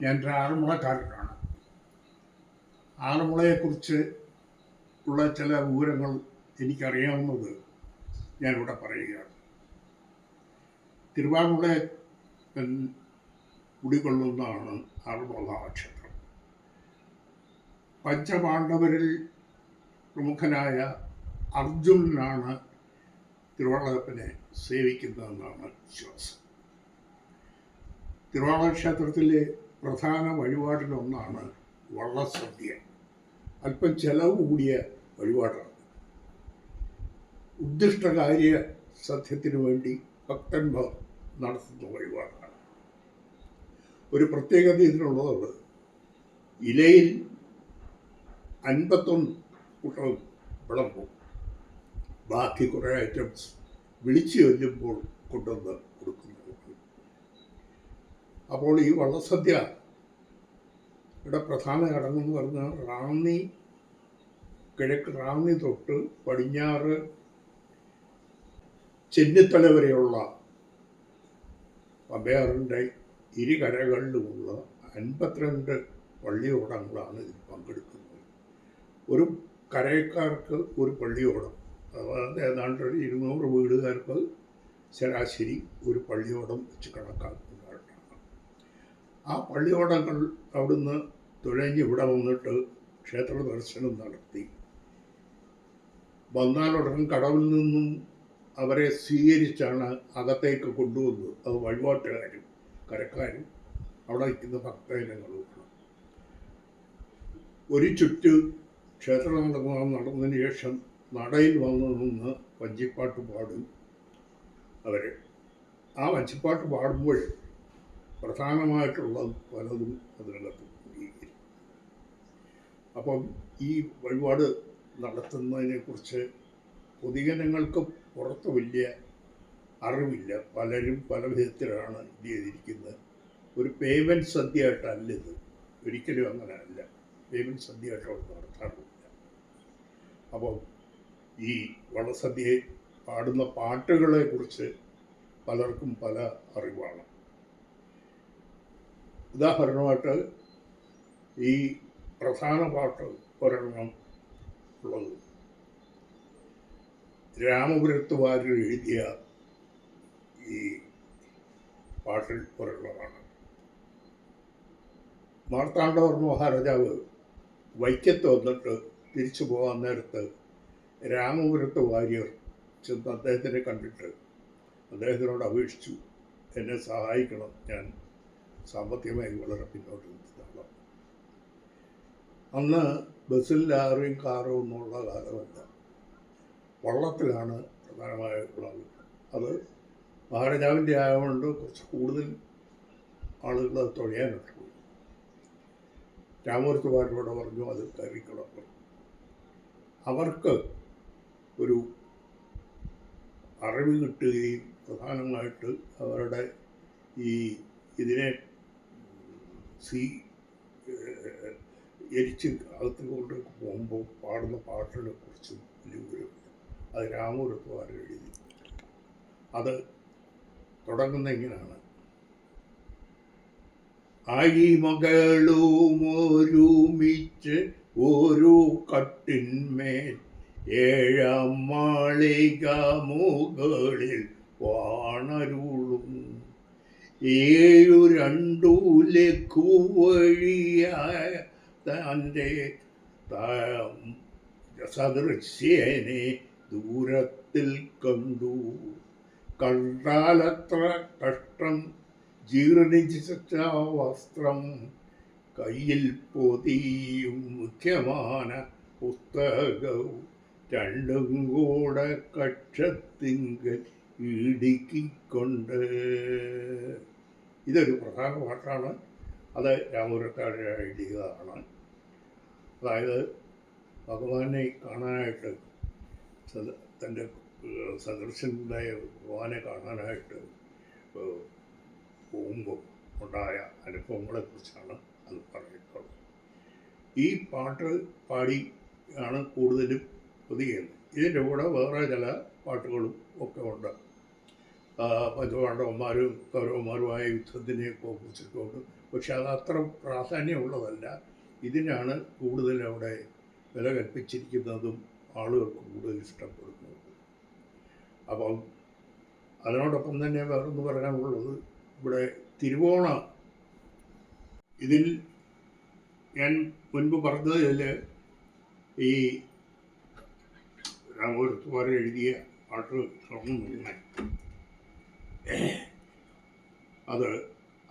ഞാൻ ഒരു ആറന്മുളക്കാരനാണ്. ആറന്മുളയെക്കുറിച്ച് ഉള്ള ചില വിവരങ്ങൾ എനിക്കറിയാവുന്നത് ഞാനിവിടെ പറയുകയാണ്. തിരുവാങ്കുളയെ കുടികൊള്ളുന്നതാണ് ആറന്മുള ക്ഷേത്രം. പഞ്ചപാണ്ഡവരിൽ പ്രമുഖനായ അർജുനനാണ് തിരുവാളകപ്പനെ സേവിക്കുന്നതെന്നാണ് വിശ്വാസം. തിരുവാള ക്ഷേത്രത്തിലെ പ്രധാന വഴിപാടിലൊന്നാണ് വള്ളസദ്യ. അല്പം ചെലവ് കൂടിയ വഴിപാടാണ്. ഉദ്ദിഷ്ടകാര്യ സദ്യത്തിനു വേണ്ടി ഭക്തന്മാർ നടത്തുന്ന വഴിപാടാണ്. ഒരു പ്രത്യേകത ഇതിനുള്ളത്, ഇലയിൽ 51 കൂട്ടം വിളമ്പും. ബാക്കി കുറേ ഐറ്റംസ് വിളിച്ചു ചൊല്ലുമ്പോൾ കൊണ്ടുവന്ന് കൊടുക്കുന്നു. അപ്പോൾ ഈ വള്ളസദ്യ ഇവിടെ പ്രധാന ചടങ്ങെന്ന് പറഞ്ഞാൽ കിഴക്ക് റാന്നി തൊട്ട് പടിഞ്ഞാറ് ചെന്നിത്തല വരെയുള്ള പമ്പയാറിൻ്റെ ഇരുകരകളിലുമുള്ള 52 പള്ളിയോടങ്ങളാണ് ഇതിൽ പങ്കെടുക്കുന്നത്. ഒരു കരയക്കാർക്ക് ഒരു പള്ളിയോടം, അതായത് ഏതാണ്ട് 200 വീടുകാർക്ക് ശരാശരി ഒരു പള്ളിയോടം വെച്ച് കണക്കാക്കുന്നതാണ്. ആ പള്ളിയോടങ്ങൾ അവിടുന്ന് തുഴഞ്ഞ് ഇവിടെ വന്നിട്ട് ക്ഷേത്ര ദർശനം നടത്തി വന്നാലുടൻ കടവിൽ നിന്നും അവരെ സ്വീകരിച്ചാണ് അകത്തേക്ക് കൊണ്ടുവന്നത്. അത് വഴിപാട്ടുകാരും കരക്കാരും അവിടെ വയ്ക്കുന്ന ഭക്തജനങ്ങളുമാണ്. ഒരു ചുറ്റ് ക്ഷേത്ര നടന്നതിന് ശേഷം നടയിൽ വന്നു നിന്ന് വഞ്ചിപ്പാട്ട് പാടും അവർ. ആ വഞ്ചിപ്പാട്ട് പാടുമ്പോൾ പ്രധാനമായിട്ടുള്ള പലതും അതിനകത്ത് ഉപയോഗിക്കും. അപ്പം ഈ വഴിപാട് നടത്തുന്നതിനെക്കുറിച്ച് പൊതുജനങ്ങൾക്ക് പുറത്ത് വലിയ അറിവില്ല. പലരും പല വിധത്തിലാണ് ഇത് ചെയ്തിരിക്കുന്നത്. ഒരു പേയ്മെൻറ്റ് സദ്യയായിട്ടല്ല ഇത്, ഒരിക്കലും അങ്ങനെ അല്ല. പേയ്മെൻറ്റ് സദ്യയായിട്ട് നടത്താറില്ല. അപ്പം ഈ വള്ളസദ്യയെ പാടുന്ന പാട്ടുകളെക്കുറിച്ച് പലർക്കും പല അറിവാണ്. ഉദാഹരണമായിട്ട് ഈ പ്രധാന പാട്ട് ഒരെണ്ണം ഉള്ളത് രാമപുരത്ത് വാര്യർ എഴുതിയ ഈ പാട്ടിൽ ഒരെണ്ണമാണ്. മാർത്താണ്ഡവർമ്മ മഹാരാജാവ് വൈക്കത്ത് വന്നിട്ട് തിരിച്ചു പോകാൻ നേരത്ത് രാമപുരത്ത് വാര്യർ ചെന്ന് അദ്ദേഹത്തിനെ കണ്ടിട്ട് അദ്ദേഹത്തിനോട് അപേക്ഷിച്ചു, എന്നെ സഹായിക്കണം, ഞാൻ സാമ്പത്തികമായി വളരെ പിന്നോട്ട് നിൽക്കുന്നതാണ്. അന്ന് ബസ്സിൽ ലാറിയും കാറും ഒന്നുമുള്ള കാലമല്ല, വള്ളത്തിലാണ് പ്രധാനമായ ഉള്ളത്. അത് മഹാരാജാവിൻ്റെ ആയതുകൊണ്ട് കുറച്ച് കൂടുതൽ ആളുകൾ അത് തുഴയാനുള്ളൂ. രാമപുരത്തുകാരോട് പറഞ്ഞു അത് കയറിക്കിടക്കും. അവർക്ക് ഒരു അറിവ് കിട്ടുകയും പ്രധാനമായിട്ട് അവരുടെ ഇതിനെ എരിച്ച് അകത്ത് കൊണ്ട് പോകുമ്പോൾ പാടുന്ന പാട്ടിനെ കുറിച്ചും വലിയ വിവരമില്ല. അത് രാമപുരത്തുകാരൻ എഴുതി. അത് തുടങ്ങുന്ന ഇങ്ങനെയാണ്: അഴിമകളും ഒരുമിച്ച് ഒരു കട്ടിന്മേൽ 7-ാം മാളിക മുകളിൽ വാണരുളും 7 ലഘുവഴിയായ തൻ്റെ സദൃശ്യനെ ദൂരത്തിൽ കണ്ടു. കണ്ടാലത്ര കഷ്ടം ജീർണിച്ച വസ്ത്രം, കയ്യിൽ പൊതിയും മുഖ്യமான പുസ്തകവും, 2 കൂടെ കക്ഷത്തിങ്കൽ ഇടുക്കിക്കൊണ്ട്. ഇതൊരു പ്രധാന പാട്ടാണ്. അത് രാമപുരക്കാരൻ എഴുതിയതാണ്. അതായത് ഭഗവാനെ കാണാനായിട്ട്, തൻ്റെ സദൃശനായ ഭഗവാനെ കാണാനായിട്ട് പോകുമ്പോൾ ഉണ്ടായ അനുഭവങ്ങളെക്കുറിച്ചാണ് അത് പറഞ്ഞിട്ടുള്ളത്. ഈ പാട്ട് പാടി ആണ് കൂടുതലും പൊതുകയുന്നത്. ഇതിൻ്റെ കൂടെ വേറെ ചില പാട്ടുകളും ഒക്കെ ഉണ്ട്. പഞ്ചപാണ്ഡവന്മാരും കൗരവന്മാരുമായ യുദ്ധത്തിനെയൊക്കെ കുറിച്ചിട്ടുണ്ട്. പക്ഷെ അത് അത്ര പ്രാധാന്യമുള്ളതല്ല. ഇതിനാണ് കൂടുതൽ അവിടെ വില കൽപ്പിച്ചിരിക്കുന്നതും ആളുകൾക്ക് കൂടുതൽ ഇഷ്ടപ്പെടുന്നതും. അപ്പം അതിനോടൊപ്പം തന്നെ വേറൊന്ന് പറയാനുള്ളത്, ഇവിടെ തിരുവോണ ഇതിൽ ഞാൻ മുൻപ് പറഞ്ഞതിൽ ഈ രാമപുരത്തുകാരൻ എഴുതിയ പാട്ട് തുടങ്ങുന്ന അത്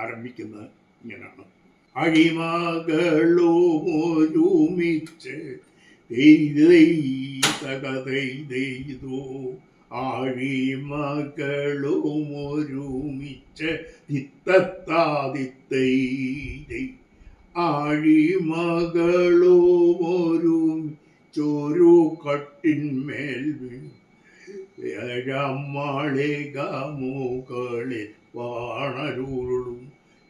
ആരംഭിക്കുന്നത് ഇങ്ങനെയാണ്: അഴിമകളോരുമിച്ച് തകതോ ആഴിമകളുമൊരുമിച്ച് തിത്തത്താതിത്തൈ ആഴിമകളുമൊരുമിച്ചൊരു കട്ടിന്മേൽ മാളികമുകളിൽ വാണരുളും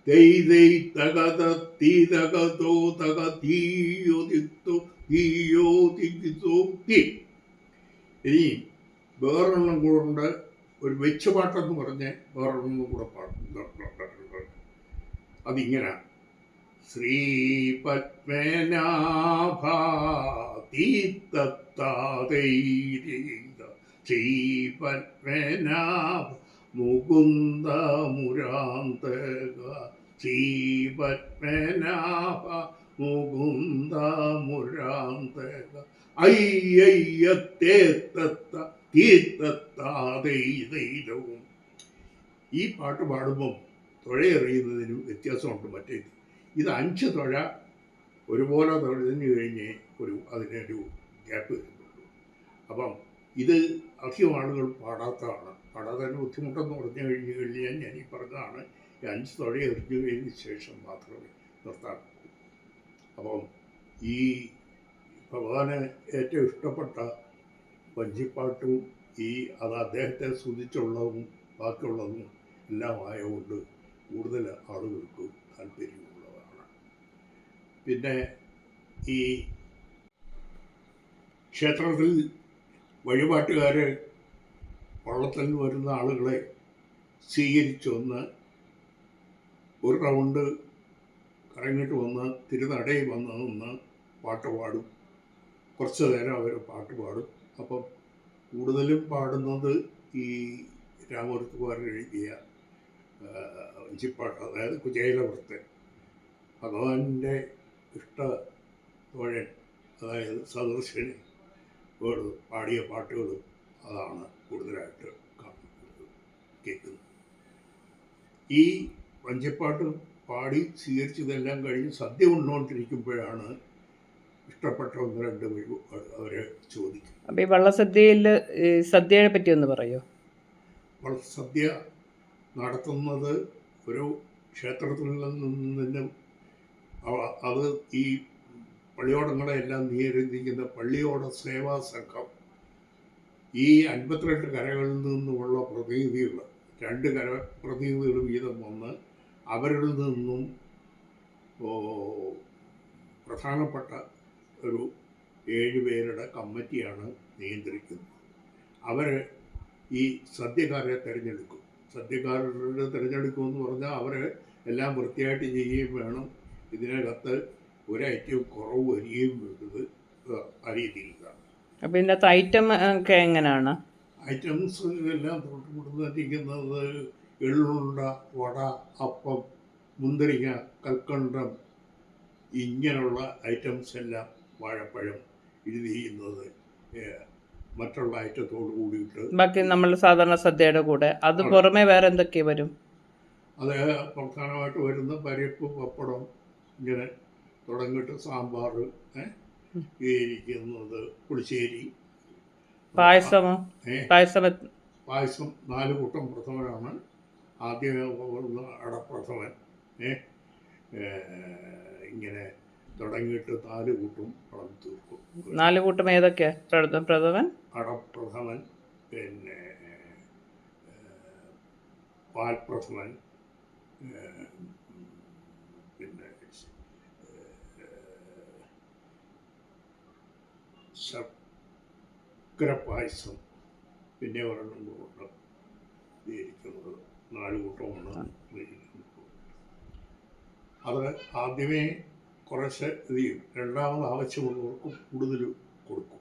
തെയ്തൈ തകതീതകതോ തകതീയോദിത്തോ തീയോദിത്തോ തീ. ഇനി വേറൊരെണ്ണം കൂടെ ഒരു വെച്ചുപാട്ടെന്ന് പറഞ്ഞ് വേറൊരെണ്ണം കൂടെ പാടുന്നുണ്ട്. അതിങ്ങനെ: ശ്രീപത്മനാഭ തീത്തത്താതൈരീത ശ്രീപത്മനാഭ മുകുന്ദ മുരാന്തക ശ്രീപത്മനാഭ മുകുന്ദ മുരാന്തക അയ്യയ്യത്തേത്തത്ത തീത്തത്താതൈതൈതവും. ഈ പാട്ട് പാടുമ്പം തുഴയെറിയുന്നതിനും വ്യത്യാസമുണ്ട്. മറ്റേത് ഇത് 5 തുഴ ഒരുപോലെ തുഴഞ്ഞു കഴിഞ്ഞ് അതിനൊരു ഗ്യാപ്പ് വരുന്നുള്ളൂ. അപ്പം ഇത് അധികം ആളുകൾ പാടാത്തതാണ്. പാടാത്തതിൻ്റെ ബുദ്ധിമുട്ടെന്ന് പറഞ്ഞു കഴിഞ്ഞാൽ ഞാൻ ഈ പറഞ്ഞതാണ്, ഈ 5 തുഴ എറിഞ്ഞു കഴിഞ്ഞ ശേഷം മാത്രമേ നിർത്താറുള്ളൂ. അപ്പം ഈ ഭഗവാന് ഏറ്റവും ഇഷ്ടപ്പെട്ട വഞ്ചിപ്പാട്ടും അത് അദ്ദേഹത്തെ സ്തുതിച്ചുള്ളതും ബാക്കിയുള്ളതും എല്ലാം ആയതുകൊണ്ട് കൂടുതൽ ആളുകൾക്ക് താല്പര്യമുള്ളതാണ്. പിന്നെ ഈ ക്ഷേത്രത്തിൽ വഴിപാട്ടുകാർ വള്ളത്തിൽ വരുന്ന ആളുകളെ സ്വീകരിച്ചു വന്ന് ഒരു റൗണ്ട് കറങ്ങിയിട്ട് വന്ന് തിരുനടയിൽ വന്ന് നിന്ന് പാട്ട് പാടും. കുറച്ച് നേരം അവർ പാട്ട് പാടും. അപ്പം കൂടുതലും പാടുന്നത് ഈ രാമപുരത്തുകാരൻ എഴുതിയ വഞ്ചിപ്പാട്ട്, അതായത് കുചേലവൃത്തൻ, ഭഗവാന്റെ ഇഷ്ട തോഴൻ, അതായത് സദൃശന് പാടിയ പാട്ടുകളും അതാണ് കൂടുതലായിട്ട് കാണുന്നത്, കേൾക്കുന്നത്. ഈ വഞ്ചിപ്പാട്ട് പാടി സ്വീകരിച്ചതെല്ലാം കഴിഞ്ഞ് സദ്യ ഉണ്ണുകൊണ്ടിരിക്കുമ്പോഴാണ് ഇഷ്ടപ്പെട്ട 1-2 അവരെ ചോദിക്കും. അപ്പം ഈ വള്ളസദ്യയിൽ സദ്യയെ പറ്റി ഒന്ന് പറയോ? വള്ളസദ്യ നടത്തുന്നത് ഒരു ക്ഷേത്രത്തിൽ നിന്നും അത് ഈ പള്ളിയോടങ്ങളെല്ലാം നിയന്ത്രിക്കുന്ന പള്ളിയോട സേവാ സംഘം ഈ 52 കരകളിൽ നിന്നുമുള്ള പ്രതിനിധികൾ, 2 കര പ്രതിനിധികൾ വീതം വന്ന് അവരിൽ നിന്നും പ്രധാനപ്പെട്ട ഒരു 7 പേരുടെ കമ്മിറ്റിയാണ് നിയന്ത്രിക്കുന്നത്. അവർ ഈ സദ്യക്കാരെ തിരഞ്ഞെടുക്കും. സദ്യക്കാരുടെ തിരഞ്ഞെടുക്കുമെന്ന് പറഞ്ഞാൽ അവർ എല്ലാം വൃത്തിയായിട്ട് ചെയ്യുകയും വേണം. ഇതിനകത്ത് ഒരൈറ്റവും കുറവ് വരികയും വേണ്ടത് ആ രീതിയിലാണ്. അപ്പം ഇതിനകത്ത് ഐറ്റം ഒക്കെ എങ്ങനെയാണ്? ഐറ്റംസ് എല്ലാം തൊട്ടുകൊടുത്തിരിക്കുന്നത് എള്ളുണ്ട, വട, അപ്പം, മുന്തിരിങ്ങ, കൽക്കണ്ടം, ഇങ്ങനെയുള്ള ഐറ്റംസ് എല്ലാം, വാഴപ്പഴം, ഇത് ചെയ്യുന്നത് മറ്റുള്ള ഐറ്റത്തോട് കൂടിയിട്ട്. ബാക്കി നമ്മൾ സാധാരണ സദ്യയുടെ കൂടെ അത് പുറമെ വേറെ എന്തൊക്കെ വരും? അത് പ്രധാനമായിട്ട് വരുന്ന പരിപ്പ്, പപ്പടം, ഇങ്ങനെ തുടങ്ങിയിട്ട് സാമ്പാർ, ഇരിക്കുന്നത് പുളിശ്ശേരി, പായസം 4 കൂട്ടം പ്രഥമനാണ്. ആദ്യം അടപ്രഥമൻ, ഇങ്ങനെ തുടങ്ങിയിട്ട് 4 കൂട്ടും പളം തീർക്കും. 4 കൂട്ടം ഏതൊക്കെയാ? പ്രഥമൻ, അടപ്രഥമൻ, പിന്നെ പാൽപ്രഥമൻ, പിന്നെ ശർക്കര പായസം, പിന്നെ ഒരെണ്ണം കൂടെ സ്വീകരിക്കുന്നത്. 4 കൂട്ടമാണ് സ്വീകരിക്കുന്നത്. അത് ആദ്യമേ കുറച്ച് ഇത് ചെയ്യും, രണ്ടാമത് ആവശ്യമുള്ളവർക്ക് കൂടുതൽ കൊടുക്കും,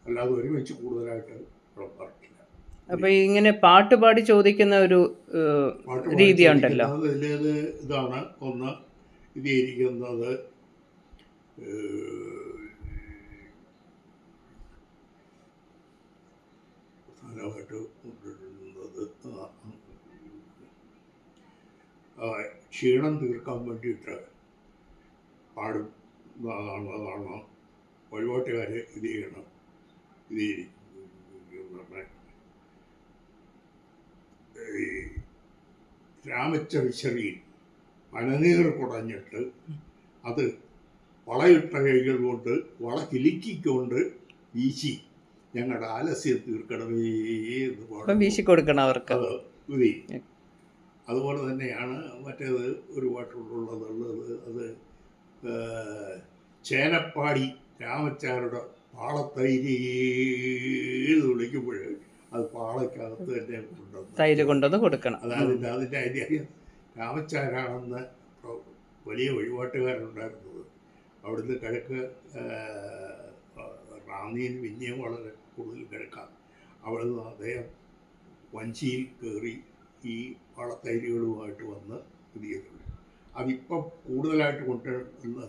അല്ലാതെ ഒരുമിച്ച് കൂടുതലായിട്ട് വിളമ്പാറില്ല. അപ്പൊ ഇങ്ങനെ പാട്ട് പാടി ചോദിക്കുന്ന ഒരു രീതി ഉണ്ടല്ലോ. ഇതാണ് ഒന്ന് ഇത് ഇരിക്കുന്നത്. പ്രധാനമായിട്ട് കൊണ്ടുവരുന്നത് ക്ഷീണം തീർക്കാൻ വേണ്ടിയിട്ട് പാടും. അതാണ് വഴിപാട്ടുകാർ ഇത് ചെയ്യണം. ഇത് ഈ രാമച്ചവിശറിയിൽ പനനീർ കുടഞ്ഞിട്ട് അത് വളയിട്ട കൈകൾ കൊണ്ട് വള കിലുക്കിക്കൊണ്ട് വീശി ഞങ്ങളുടെ ആലസ്യം തീർക്കണമേ എന്ന് പാടും. വീശി കൊടുക്കണം അവർക്ക്. ഇത് അതുപോലെ തന്നെയാണ് മറ്റേത് ഒരു പാട്ടുള്ളത്. അത് ചേനപ്പാടി രാമച്ചാരുടെ പാളത്തൈര് വിളിക്കുമ്പോൾ അത് പാളയ്ക്കകത്ത് തന്നെ തൈര് കൊണ്ടുവന്ന് കൊടുക്കണം. അതായത് അതിൻ്റെ ഐതിഹ്യം രാമച്ചാരാണെന്ന് വലിയ വഴിപാട്ടുകാരുണ്ടായിരുന്നത്. അവിടുന്ന് കിഴക്ക് റാന്നിയിൽ പിന്നെയും വളരെ കൂടുതൽ കിഴക്കാണ്. അവിടുന്ന് അദ്ദേഹം വഞ്ചിയിൽ കയറി ഈ പാളത്തൈരുകളുമായിട്ട് വന്ന് ഇത് ചെയ്തിട്ടുണ്ട്. അതിപ്പം കൂടുതലായിട്ട്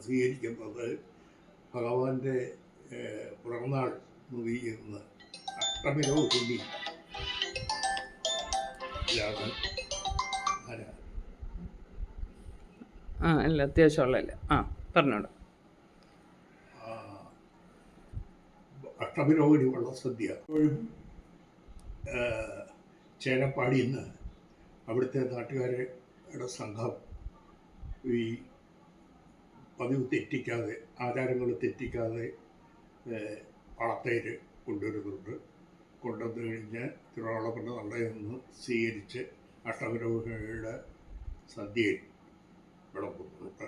സ്വീകരിക്കുന്നത് ഭഗവാന്റെ പിറന്നാൾ ചെയ്യുന്ന അഷ്ടമിരോ ചൊല്ലി ഇതാണ്. അല്ല അത്യാവശ്യമുള്ളതല്ല. പറഞ്ഞോളൂ. അഷ്ടമിരോഹിണി വള്ളസദ്യ എപ്പോഴും ചേനപ്പാടിയിൽ നിന്ന് അവിടുത്തെ നാട്ടുകാരുടെ സംഘം ഈ പതിവ് തെറ്റിക്കാതെ, ആചാരങ്ങൾ തെറ്റിക്കാതെ വളത്തൈര് കൊണ്ടുവരുന്നുണ്ട്. കൊണ്ടുവന്നു കഴിഞ്ഞ് തിരുവാളപ്പൻ്റെ നടയിൽ നിന്ന് സ്വീകരിച്ച് അഷ്ടമിരോഹിണിയുടെ സദ്യയിൽ വിളമ്പുന്നുണ്ട്.